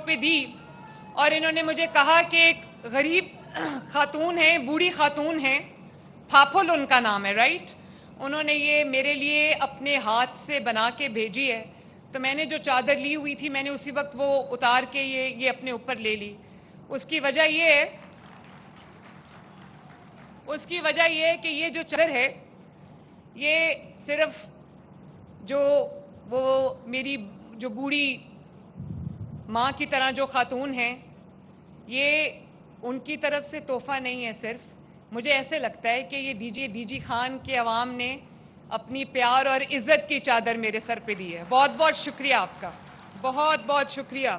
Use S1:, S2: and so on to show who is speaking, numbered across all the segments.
S1: پہ دی اور انہوں نے مجھے کہا کہ ایک غریب خاتون ہیں، بوڑھی خاتون ہیں، پھاپھل ان کا نام ہے، رائٹ؟ انہوں نے یہ میرے لیے اپنے ہاتھ سے بنا کے بھیجی ہے. تو میں نے جو چادر لی ہوئی تھی میں نے اسی وقت وہ اتار کے یہ اپنے اوپر لے لی. اس کی وجہ یہ ہے کہ یہ جو چادر ہے یہ صرف جو وہ میری جو بوڑھی ماں کی طرح جو خاتون ہیں یہ ان کی طرف سے تحفہ نہیں ہے. صرف مجھے ایسے لگتا ہے کہ یہ ڈی جی خان کے عوام نے اپنی پیار اور عزت کی چادر میرے سر پہ دی ہے. بہت بہت شکریہ آپ کا، بہت بہت شکریہ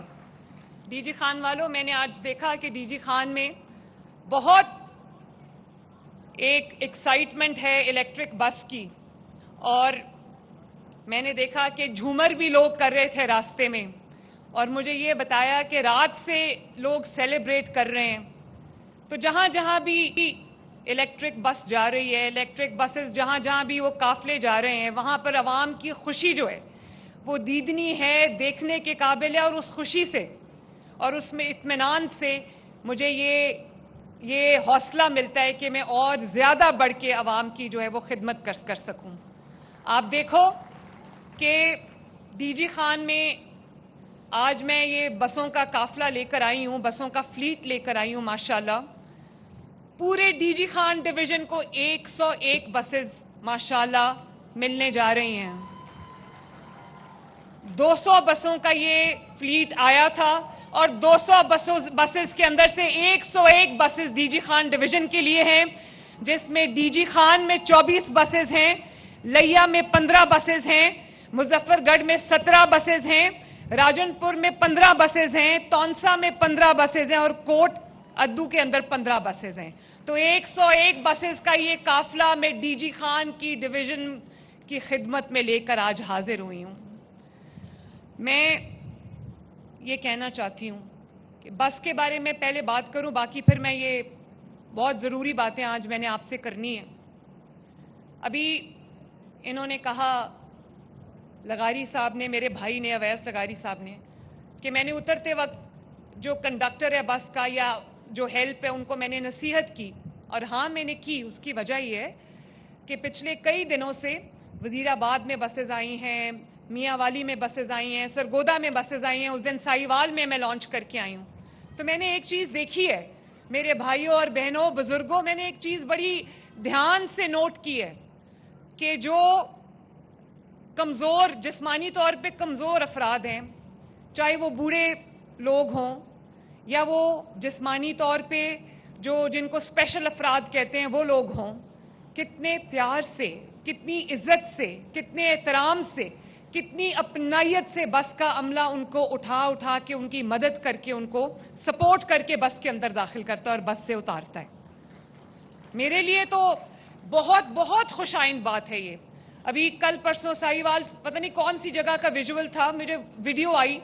S1: ڈی جی خان والوں. میں نے آج دیکھا کہ ڈی جی خان میں بہت ایک ایکسائٹمنٹ ہے الیکٹرک بس کی، اور میں نے دیکھا کہ جھومر بھی لوگ کر رہے تھے راستے میں، اور مجھے یہ بتایا کہ رات سے لوگ سیلیبریٹ کر رہے ہیں. تو جہاں جہاں بھی الیکٹرک بس جا رہی ہے، الیکٹرک بسز جہاں جہاں بھی وہ قافلے جا رہے ہیں، وہاں پر عوام کی خوشی جو ہے وہ دیدنی ہے، دیکھنے کے قابل ہے. اور اس خوشی سے اور اس میں اطمینان سے مجھے یہ حوصلہ ملتا ہے کہ میں اور زیادہ بڑھ کے عوام کی جو ہے وہ خدمت کر سکوں. آپ دیکھو کہ ڈی جی خان میں آج میں یہ بسوں کا قافلہ لے کر آئی ہوں، بسوں کا فلیٹ لے کر آئی ہوں. ماشاءاللہ پورے ڈی جی خان ڈویژن کو 101 بسز ماشاءاللہ ملنے جا رہی ہیں. 200 بسوں کا یہ فلیٹ آیا تھا اور 200 بسز کے اندر سے 101 بسز ڈی جی خان ڈویژن کے لیے ہیں، جس میں ڈی جی خان میں 24 بسز ہیں، لیا میں 15 بسز ہیں، مظفر گڑھ میں 17 بسز ہیں، راجن پور میں 15 بسز ہیں، تونسا میں 15 بسز ہیں، اور کوٹ ادو کے اندر 15 بسز ہیں. تو 101 بسز کا یہ قافلہ میں ڈی جی خان کی ڈویژن کی خدمت میں لے کر آج حاضر ہوئی ہوں. میں یہ کہنا چاہتی ہوں کہ بس کے بارے میں پہلے بات کروں، باقی پھر میں یہ بہت ضروری باتیں آج میں نے آپ سے کرنی ہیں. ابھی انہوں نے کہا، لغاری صاحب نے، میرے بھائی نے، اویس لغاری صاحب نے، کہ میں نے اترتے وقت جو کنڈکٹر ہے بس کا یا جو ہیلپ ہے ان کو میں نے نصیحت کی. اور ہاں میں نے کی. اس کی وجہ یہ ہے کہ پچھلے کئی دنوں سے وزیر آباد میں بسز آئی ہیں، میاں والی میں بسز آئی ہیں، سرگودا میں بسز آئی ہیں، اس دن سائیوال میں لانچ کر کے آئی ہوں. تو میں نے ایک چیز دیکھی ہے میرے بھائیوں اور بہنوں، بزرگوں، میں نے ایک چیز بڑی دھیان سے نوٹ کی ہے کہ جو کمزور، جسمانی طور پہ کمزور افراد ہیں، چاہے وہ بوڑھے لوگ ہوں یا وہ جسمانی طور پہ جن کو اسپیشل افراد کہتے ہیں وہ لوگ ہوں، کتنے پیار سے، کتنی عزت سے، کتنے احترام سے، کتنی اپنائیت سے بس کا عملہ ان کو اٹھا کے ان کی مدد کر کے ان کو سپورٹ کر کے بس کے اندر داخل کرتا ہے اور بس سے اتارتا ہے. میرے لیے تو بہت بہت خوش آئند بات ہے یہ. ابھی کل پرسوں سائیوال پتہ نہیں کون سی جگہ کا ویژول تھا، مجھے ویڈیو آئی،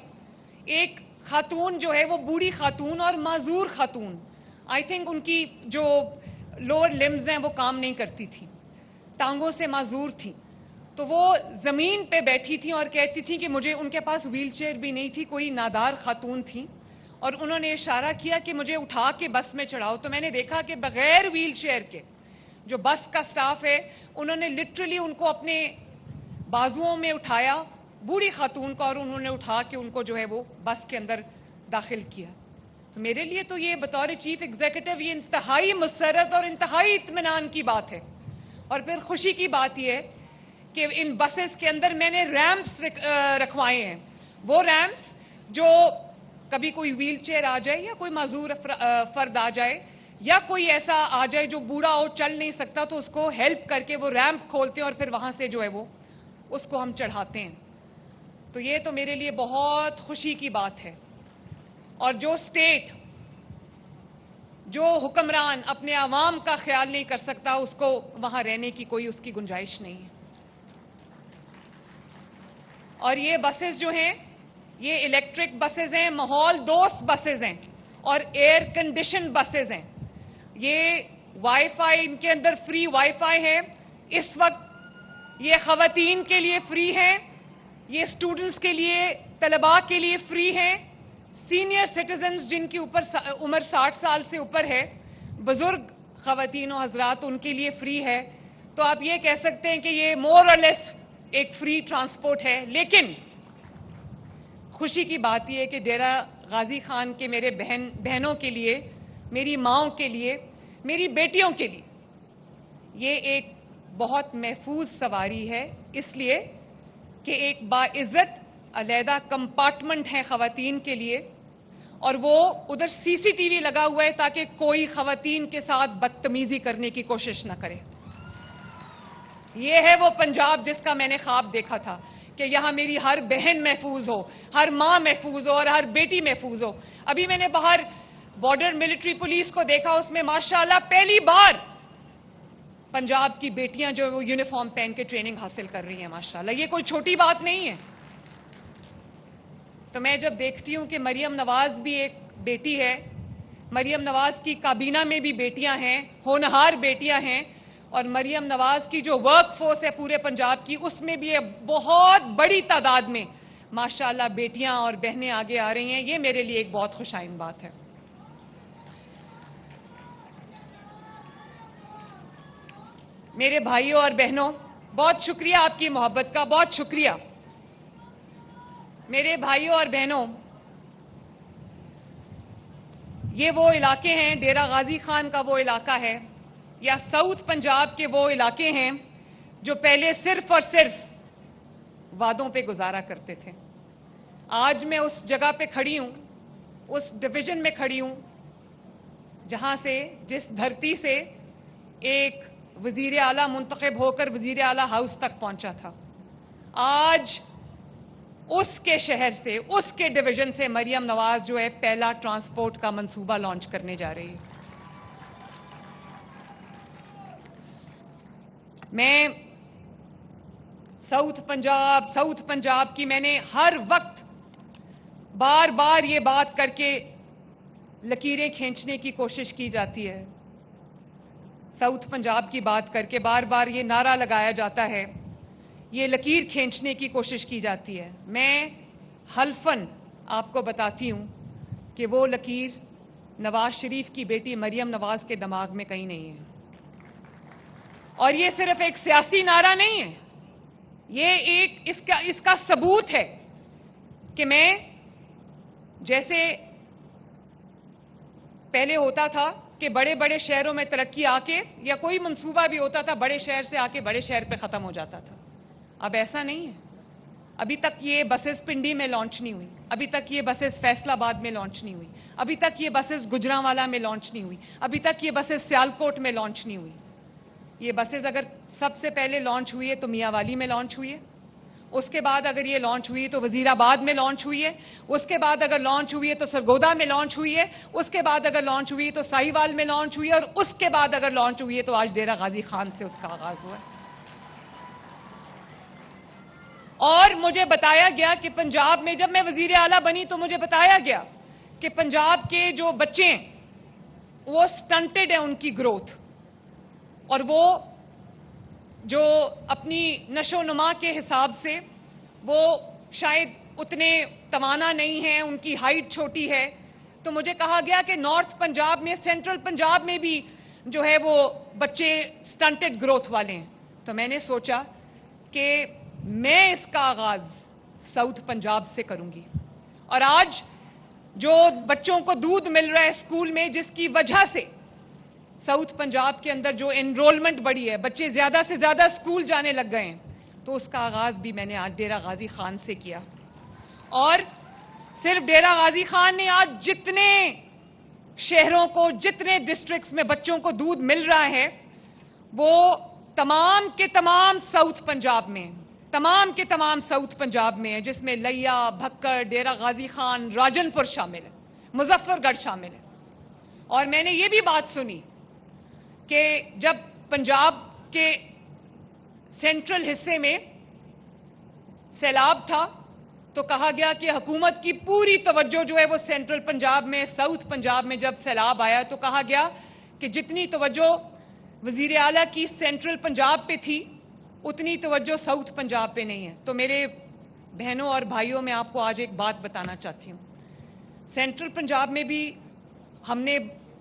S1: ایک خاتون جو ہے وہ بوڑھی خاتون اور معذور خاتون، آئی تھنک ان کی جو لوور لمز ہیں وہ کام نہیں کرتی تھی، ٹانگوں سے معذور تھی. تو وہ زمین پہ بیٹھی تھیں اور کہتی تھیں کہ مجھے، ان کے پاس ویل چیئر بھی نہیں تھی، کوئی نادار خاتون تھیں، اور انہوں نے اشارہ کیا کہ مجھے اٹھا کے بس میں چڑھاؤ. تو میں نے دیکھا کہ بغیر ویل چیئر کے جو بس کا سٹاف ہے انہوں نے لٹرلی ان کو اپنے بازوؤں میں اٹھایا، بوڑھی خاتون کو، اور انہوں نے اٹھا کے ان کو جو ہے وہ بس کے اندر داخل کیا. تو میرے لیے تو یہ بطور چیف ایگزیکٹو یہ انتہائی مسرت اور انتہائی اطمینان کی بات ہے. اور پھر خوشی کی بات یہ ہے کہ ان بسز کے اندر میں نے ریمپس رکھوائے ہیں. وہ ریمپس جو کبھی کوئی ویل چیئر آ جائے یا کوئی معذور فرد آ جائے یا کوئی ایسا آ جائے جو بوڑھا ہو، چل نہیں سکتا، تو اس کو ہیلپ کر کے وہ ریمپ کھولتے ہیں اور پھر وہاں سے جو ہے وہ اس کو ہم چڑھاتے ہیں. تو یہ تو میرے لیے بہت خوشی کی بات ہے. اور جو اسٹیٹ، جو حکمران اپنے عوام کا خیال نہیں کر سکتا، اس کو وہاں رہنے کی کوئی اس کی گنجائش نہیں ہے. اور یہ بسز جو ہیں یہ الیکٹرک بسز ہیں، ماحول دوست بسز ہیں اور ایئر کنڈیشن بسز ہیں. یہ وائی فائی، ان کے اندر فری وائی فائی ہے. اس وقت یہ خواتین کے لیے فری ہے، یہ اسٹوڈنٹس کے لیے، طلباء کے لیے فری ہیں، سینئر سٹیزنز جن کی عمر 60 سال سے اوپر ہے, بزرگ خواتین و حضرات, ان کے لیے فری ہے. تو آپ یہ کہہ سکتے ہیں کہ یہ مور اور لیس ایک فری ٹرانسپورٹ ہے. لیکن خوشی کی بات یہ ہے کہ ڈیرہ غازی خان کے میرے بہنوں کے لیے, میری ماؤں کے لیے, میری بیٹیوں کے لیے یہ ایک بہت محفوظ سواری ہے, اس لیے کہ ایک باعزت علیحدہ کمپارٹمنٹ ہے خواتین کے لیے, اور وہ ادھر سی سی ٹی وی لگا ہوا ہے تاکہ کوئی خواتین کے ساتھ بدتمیزی کرنے کی کوشش نہ کرے. یہ ہے وہ پنجاب جس کا میں نے خواب دیکھا تھا کہ یہاں میری ہر بہن محفوظ ہو, ہر ماں محفوظ ہو اور ہر بیٹی محفوظ ہو. ابھی میں نے باہر بارڈر ملٹری پولیس کو دیکھا, اس میں ماشاءاللہ پہلی بار پنجاب کی بیٹیاں جو وہ یونیفارم پہن کے ٹریننگ حاصل کر رہی ہیں ماشاءاللہ. یہ کوئی چھوٹی بات نہیں ہے. تو میں جب دیکھتی ہوں کہ مریم نواز بھی ایک بیٹی ہے, مریم نواز کی کابینہ میں بھی بیٹیاں ہیں, ہونہار بیٹیاں ہیں, اور مریم نواز کی جو ورک فورس ہے پورے پنجاب کی, اس میں بھی بہت بڑی تعداد میں ماشاءاللہ بیٹیاں اور بہنیں آگے آ رہی ہیں. یہ میرے لیے ایک بہت خوشائن بات ہے. میرے بھائیوں اور بہنوں, بہت شکریہ آپ کی محبت کا, بہت شکریہ. میرے بھائیوں اور بہنوں, یہ وہ علاقے ہیں, ڈیرہ غازی خان کا وہ علاقہ ہے, یا ساؤتھ پنجاب کے وہ علاقے ہیں جو پہلے صرف اور صرف وعدوں پہ گزارا کرتے تھے. آج میں اس جگہ پہ کھڑی ہوں, اس ڈویژن میں کھڑی ہوں جہاں سے, جس دھرتی سے ایک وزیر اعلیٰ منتخب ہو کر وزیر اعلیٰ ہاؤس تک پہنچا تھا. آج اس کے شہر سے, اس کے ڈویژن سے مریم نواز جو ہے پہلا ٹرانسپورٹ کا منصوبہ لانچ کرنے جا رہی ہے. میں ساؤتھ پنجاب کی میں نے ہر وقت بار بار یہ بات کر کے لکیریں کھینچنے کی کوشش کی جاتی ہے. ساؤتھ پنجاب کی بات کر کے بار بار یہ نعرہ لگایا جاتا ہے, یہ لکیر کھینچنے کی کوشش کی جاتی ہے. میں حلفاً آپ کو بتاتی ہوں کہ وہ لکیر نواز شریف کی بیٹی مریم نواز کے دماغ میں کہیں نہیں ہے. اور یہ صرف ایک سیاسی نعرہ نہیں ہے, یہ ایک اس کا ثبوت ہے کہ میں, جیسے پہلے ہوتا تھا کہ بڑے بڑے شہروں میں ترقی آ کے, یا کوئی منصوبہ بھی ہوتا تھا بڑے شہر سے آ کے بڑے شہر پہ ختم ہو جاتا تھا, اب ایسا نہیں ہے. ابھی تک یہ بسز پنڈی میں لانچ نہیں ہوئی, ابھی تک یہ بسز فیصل آباد میں لانچ نہیں ہوئی, ابھی تک یہ بسز گجرانوالہ میں لانچ نہیں ہوئی, ابھی تک یہ بسز سیالکوٹ میں لانچ نہیں ہوئی. یہ بسز اگر سب سے پہلے لانچ ہوئی ہے تو میاں والی میں لانچ ہوئی ہے, اس کے بعد اگر یہ لانچ ہوئی تو وزیر آباد میں لانچ ہوئی ہے, اس کے بعد اگر لانچ ہوئی ہے تو سرگودا میں لانچ ہوئی ہے, اس کے بعد اگر لانچ ہوئی ہے تو ساہیوال میں لانچ ہوئی ہے, اور اس کے بعد اگر لانچ ہوئی ہے تو آج ڈیرہ غازی خان سے اس کا آغاز ہوا ہے. اور مجھے بتایا گیا کہ پنجاب میں, جب میں وزیر اعلیٰ بنی تو مجھے بتایا گیا کہ پنجاب کے جو بچے ہیں وہ سٹنٹڈ ہیں ان کی گروتھ, اور وہ جو اپنی نشو و نما کے حساب سے وہ شاید اتنے توانا نہیں ہیں, ان کی ہائٹ چھوٹی ہے. تو مجھے کہا گیا کہ نارتھ پنجاب میں, سینٹرل پنجاب میں بھی جو ہے وہ بچے سٹنٹڈ گروتھ والے ہیں. تو میں نے سوچا کہ میں اس کا آغاز ساؤتھ پنجاب سے کروں گی. اور آج جو بچوں کو دودھ مل رہا ہے اسکول میں, جس کی وجہ سے ساؤتھ پنجاب کے اندر جو انرولمنٹ بڑھی ہے, بچے زیادہ سے زیادہ اسکول جانے لگ گئے ہیں, تو اس کا آغاز بھی میں نے آج ڈیرہ غازی خان سے کیا. اور صرف ڈیرہ غازی خان نے آج جتنے شہروں کو, جتنے ڈسٹرکٹس میں بچوں کو دودھ مل رہا ہے, وہ تمام کے تمام ساؤتھ پنجاب میں, تمام کے تمام ساؤتھ پنجاب میں ہے, جس میں لیا, بھکر, ڈیرہ غازی خان, راجن پور شامل ہے, مظفر گڑھ شامل ہے. اور میں نے یہ بھی بات سنی کہ جب پنجاب کے سینٹرل حصے میں سیلاب تھا تو کہا گیا کہ حکومت کی پوری توجہ جو ہے وہ سینٹرل پنجاب میں, ساؤتھ پنجاب میں جب سیلاب آیا تو کہا گیا کہ جتنی توجہ وزیر اعلیٰ کی سینٹرل پنجاب پہ تھی اتنی توجہ ساؤتھ پنجاب پہ نہیں ہے. تو میرے بہنوں اور بھائیوں, میں آپ کو آج ایک بات بتانا چاہتی ہوں. سینٹرل پنجاب میں بھی ہم نے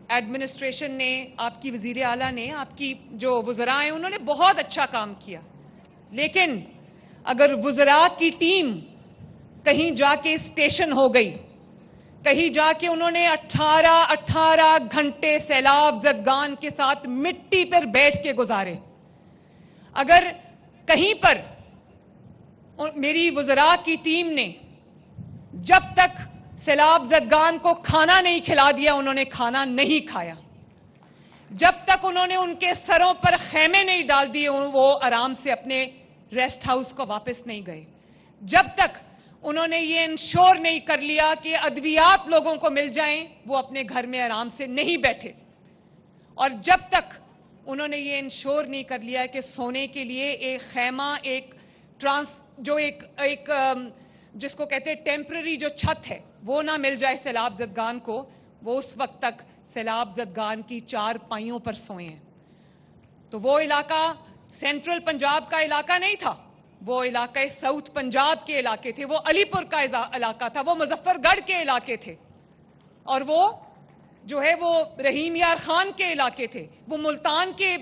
S1: ایڈمنسٹریشن نے, آپ کی وزیر اعلیٰ نے, آپ کی جو وزراء ہیں انہوں نے بہت اچھا کام کیا. لیکن اگر وزراء کی ٹیم کہیں جا کے اسٹیشن ہو گئی, کہیں جا کے انہوں نے 18 گھنٹے سیلاب زدگان کے ساتھ مٹی پر بیٹھ کے گزارے, اگر کہیں پر میری وزراء کی ٹیم نے جب تک سیلاب زدگان کو کھانا نہیں کھلا دیا انہوں نے کھانا نہیں کھایا, جب تک انہوں نے ان کے سروں پر خیمے نہیں ڈال دیے وہ آرام سے اپنے ریسٹ ہاؤس کو واپس نہیں گئے, جب تک انہوں نے یہ انشور نہیں کر لیا کہ ادویات لوگوں کو مل جائیں وہ اپنے گھر میں آرام سے نہیں بیٹھے, اور جب تک انہوں نے یہ انشور نہیں کر لیا کہ سونے کے لیے ایک خیمہ, ایک جس کو کہتے ہیں ٹیمپرری جو چھت ہے وہ نہ مل جائے سیلاب زدگان کو, وہ اس وقت تک سیلاب زدگان کی 4 پائیوں پر سوئے ہیں. تو وہ علاقہ سینٹرل پنجاب کا علاقہ نہیں تھا, وہ علاقہ ساؤتھ پنجاب کے علاقے تھے, وہ علی پور کا علاقہ تھا, وہ مظفر گڑھ کے علاقے تھے, اور وہ جو ہے وہ رحیم یار خان کے علاقے تھے, وہ ملتان کے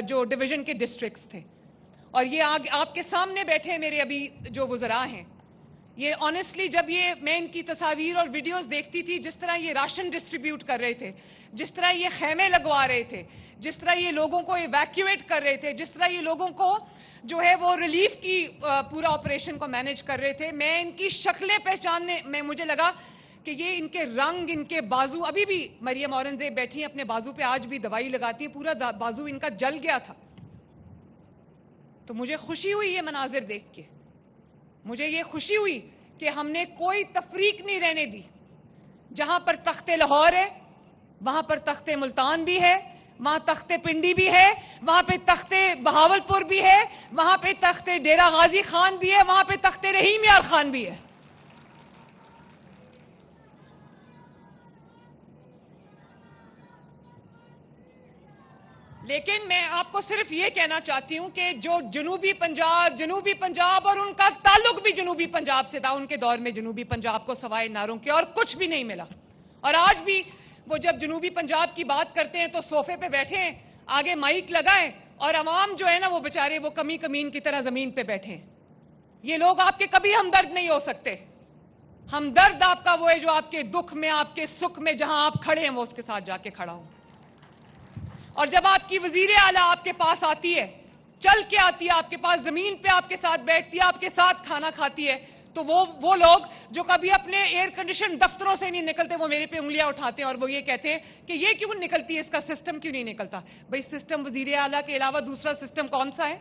S1: جو ڈویژن کے ڈسٹرکٹس تھے. اور یہ آپ کے سامنے بیٹھے میرے ابھی جو وزراء ہیں, یہ آنیسٹلی جب یہ میں ان کی تصاویر اور ویڈیوز دیکھتی تھی, جس طرح یہ راشن ڈسٹریبیوٹ کر رہے تھے, جس طرح یہ خیمے لگوا رہے تھے, جس طرح یہ لوگوں کو ایویکیویٹ کر رہے تھے, جس طرح یہ لوگوں کو جو ہے وہ ریلیف کی پورا آپریشن کو مینیج کر رہے تھے, میں ان کی شکلیں پہچاننے میں مجھے لگا کہ یہ ان کے رنگ, ان کے بازو, ابھی بھی مریم اورنگزیب بیٹھی ہیں اپنے بازو پہ, آج بھی دوائی لگاتی ہیں, پورا بازو ان کا جل گیا تھا. تو مجھے خوشی ہوئی یہ مناظر دیکھ کے, مجھے یہ خوشی ہوئی کہ ہم نے کوئی تفریق نہیں رہنے دی. جہاں پر تخت لاہور ہے وہاں پر تخت ملتان بھی ہے, وہاں تخت پنڈی بھی ہے, وہاں پہ تخت بہاول پور بھی ہے, وہاں پہ تخت ڈیرہ غازی خان بھی ہے, وہاں پہ تخت رحیم یار خان بھی ہے. لیکن میں آپ کو صرف یہ کہنا چاہتی ہوں کہ جو جنوبی پنجاب اور ان کا تعلق بھی جنوبی پنجاب سے تھا, ان کے دور میں جنوبی پنجاب کو سوائے نعروں کے اور کچھ بھی نہیں ملا. اور آج بھی وہ جب جنوبی پنجاب کی بات کرتے ہیں تو صوفے پہ بیٹھے ہیں, آگے مائک لگائیں, اور عوام جو ہے نا وہ بیچارے وہ کمین کی طرح زمین پہ بیٹھے ہیں. یہ لوگ آپ کے کبھی ہمدرد نہیں ہو سکتے. ہمدرد آپ کا وہ ہے جو آپ کے دکھ میں, آپ کے سکھ میں جہاں آپ کھڑے ہیں وہ اس کے ساتھ جا کے کھڑا ہوں. اور جب آپ کی وزیر اعلیٰ آپ کے پاس آتی ہے, چل کے آتی ہے آپ کے پاس, زمین پہ آپ کے ساتھ بیٹھتی ہے, آپ کے ساتھ کھانا کھاتی ہے, تو وہ لوگ جو کبھی اپنے ایئر کنڈیشن دفتروں سے نہیں نکلتے وہ میرے پہ انگلیاں اٹھاتے ہیں اور وہ یہ کہتے ہیں کہ یہ کیوں نکلتی ہے, اس کا سسٹم کیوں نہیں نکلتا. بھئی سسٹم وزیر اعلیٰ کے علاوہ دوسرا سسٹم کون سا ہے؟